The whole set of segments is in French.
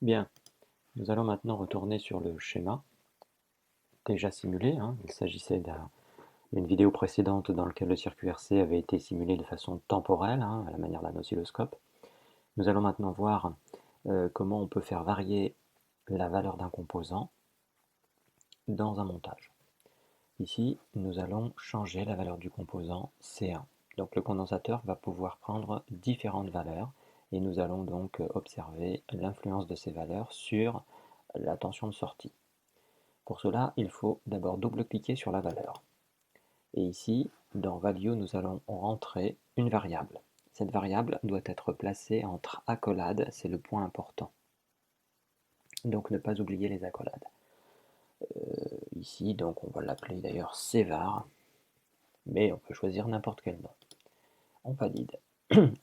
Bien, nous allons maintenant retourner sur le schéma déjà simulé, hein. Il s'agissait d'une vidéo précédente dans laquelle le circuit RC avait été simulé de façon temporelle, hein, à la manière d'un oscilloscope. Nous allons maintenant voir comment on peut faire varier la valeur d'un composant dans un montage. Ici, nous allons changer la valeur du composant C1. Donc le condensateur va pouvoir prendre différentes valeurs et nous allons donc observer l'influence de ces valeurs sur la tension de sortie. Pour cela, il faut d'abord double-cliquer sur la valeur. Et ici, dans Value, nous allons rentrer une variable. Cette variable doit être placée entre accolades, c'est le point important. Donc ne pas oublier les accolades. Ici, donc on va l'appeler d'ailleurs cvar, mais on peut choisir n'importe quel nom. On valide.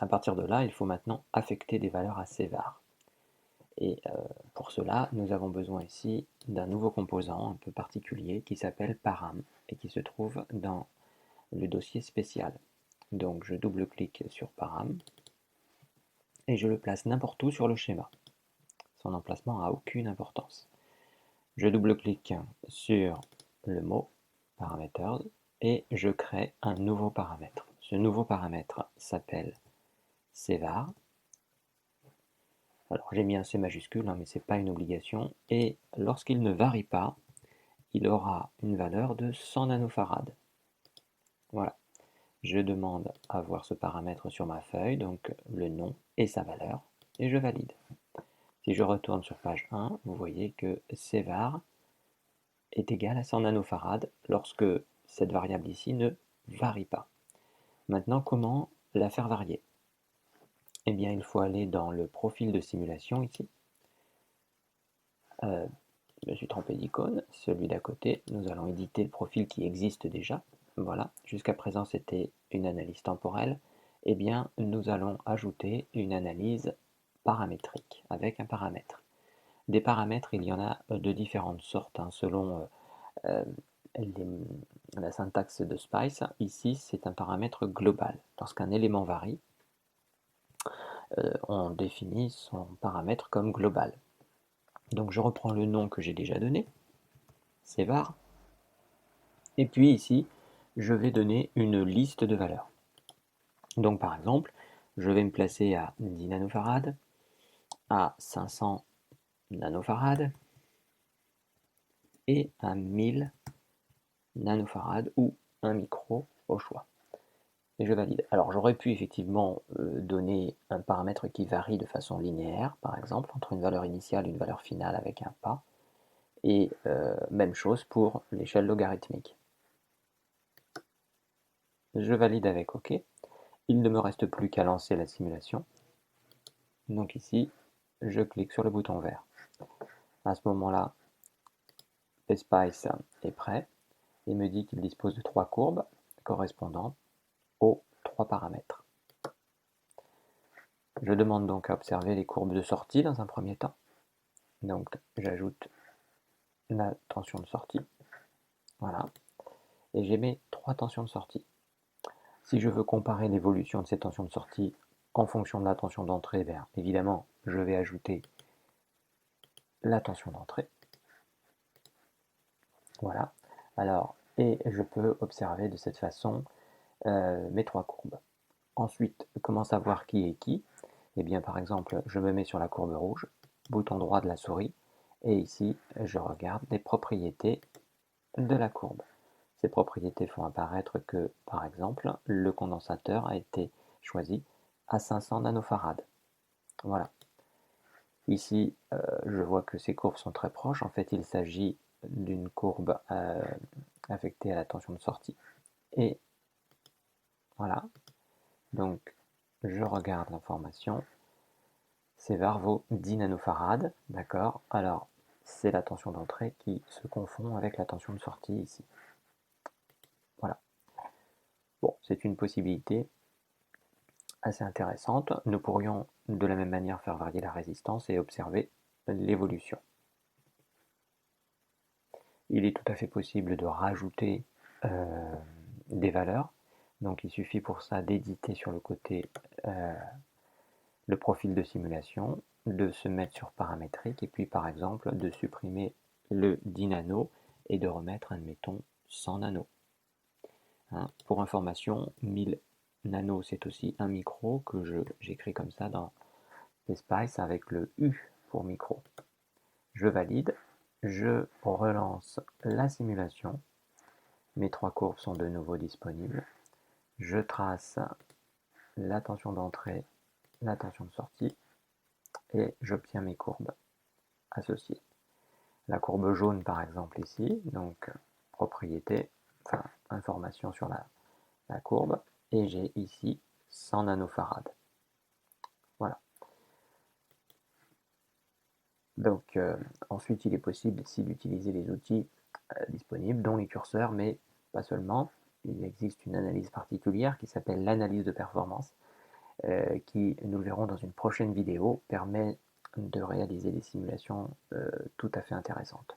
À partir de là, il faut maintenant affecter des valeurs à cvar. Et pour cela, nous avons besoin ici d'un nouveau composant un peu particulier qui s'appelle param et qui se trouve dans le dossier spécial. Donc je double-clique sur param et je le place n'importe où sur le schéma. Son emplacement n'a aucune importance. Je double-clique sur le mot parameters et je crée un nouveau paramètre. Ce nouveau paramètre s'appelle cvar. Alors j'ai mis un C majuscule, hein, mais ce n'est pas une obligation. Et lorsqu'il ne varie pas, il aura une valeur de 100 nanofarads. Voilà. Je demande à voir ce paramètre sur ma feuille, donc le nom et sa valeur, et je valide. Si je retourne sur page 1, vous voyez que cvar est égal à 100 nanofarads lorsque cette variable ici ne varie pas. Maintenant, comment la faire varier? Eh bien, il faut aller dans le profil de simulation ici. Je me suis trompé d'icône, celui d'à côté. Nous allons éditer le profil qui existe déjà. Voilà, jusqu'à présent c'était une analyse temporelle. Eh bien, nous allons ajouter une analyse paramétrique avec un paramètre. Des paramètres, il y en a de différentes sortes, hein, selon euh, la syntaxe de Spice. Ici, c'est un paramètre global. Lorsqu'un élément varie, on définit son paramètre comme global. Donc je reprends le nom que j'ai déjà donné, cvar. Et puis ici, je vais donner une liste de valeurs. Donc par exemple, je vais me placer à 10 nanofarads, à 500 nanofarads et à 1000 nanofarads ou 1 micro au choix. Et je valide. Alors j'aurais pu effectivement donner un paramètre qui varie de façon linéaire, par exemple, entre une valeur initiale et une valeur finale avec un pas. Et même chose pour l'échelle logarithmique. Je valide avec OK. Il ne me reste plus qu'à lancer la simulation. Donc ici, je clique sur le bouton vert. À ce moment-là, PSpice est prêt et me dit qu'il dispose de 3 courbes correspondant aux 3 paramètres. Je demande donc à observer les courbes de sortie dans un premier temps. Donc j'ajoute la tension de sortie. Voilà. Et j'ai mes 3 tensions de sortie. Si je veux comparer l'évolution de ces tensions de sortie en fonction de la tension d'entrée, bien évidemment, je vais ajouter la tension d'entrée. Voilà. Alors, et je peux observer de cette façon mes 3 courbes. Ensuite, comment savoir qui est qui? Eh bien, par exemple, je me mets sur la courbe rouge, bouton droit de la souris, et ici, je regarde les propriétés de la courbe. Ces propriétés font apparaître que, par exemple, le condensateur a été choisi à 500 nanofarads. Voilà. Ici, je vois que ces courbes sont très proches. En fait, il s'agit d'une courbe affectée à la tension de sortie. Et voilà. Donc, je regarde l'information. cvar vaut 10 nanofarads, d'accord? Alors, c'est la tension d'entrée qui se confond avec la tension de sortie ici. Voilà. Bon, c'est une possibilité assez intéressante. Nous pourrions de la même manière faire varier la résistance et observer l'évolution. Il est tout à fait possible de rajouter des valeurs. Donc il suffit pour ça d'éditer sur le côté le profil de simulation de se mettre sur paramétrique et puis par exemple de supprimer le 10 nano et de remettre, admettons, 100 nano. Hein, pour information, 1000 nano c'est aussi un micro que j'écris comme ça dans PSpice avec le U pour micro. Je valide, je relance la simulation, mes 3 courbes sont de nouveau disponibles, je trace la tension d'entrée, la tension de sortie et j'obtiens mes courbes associées. La courbe jaune par exemple ici, donc propriété, enfin information sur la courbe, et j'ai ici 100 nanofarads. Voilà. Donc ensuite il est possible ici d'utiliser les outils disponibles, dont les curseurs, mais pas seulement. Il existe une analyse particulière qui s'appelle l'analyse de performance, qui, nous le verrons dans une prochaine vidéo, permet de réaliser des simulations tout à fait intéressantes.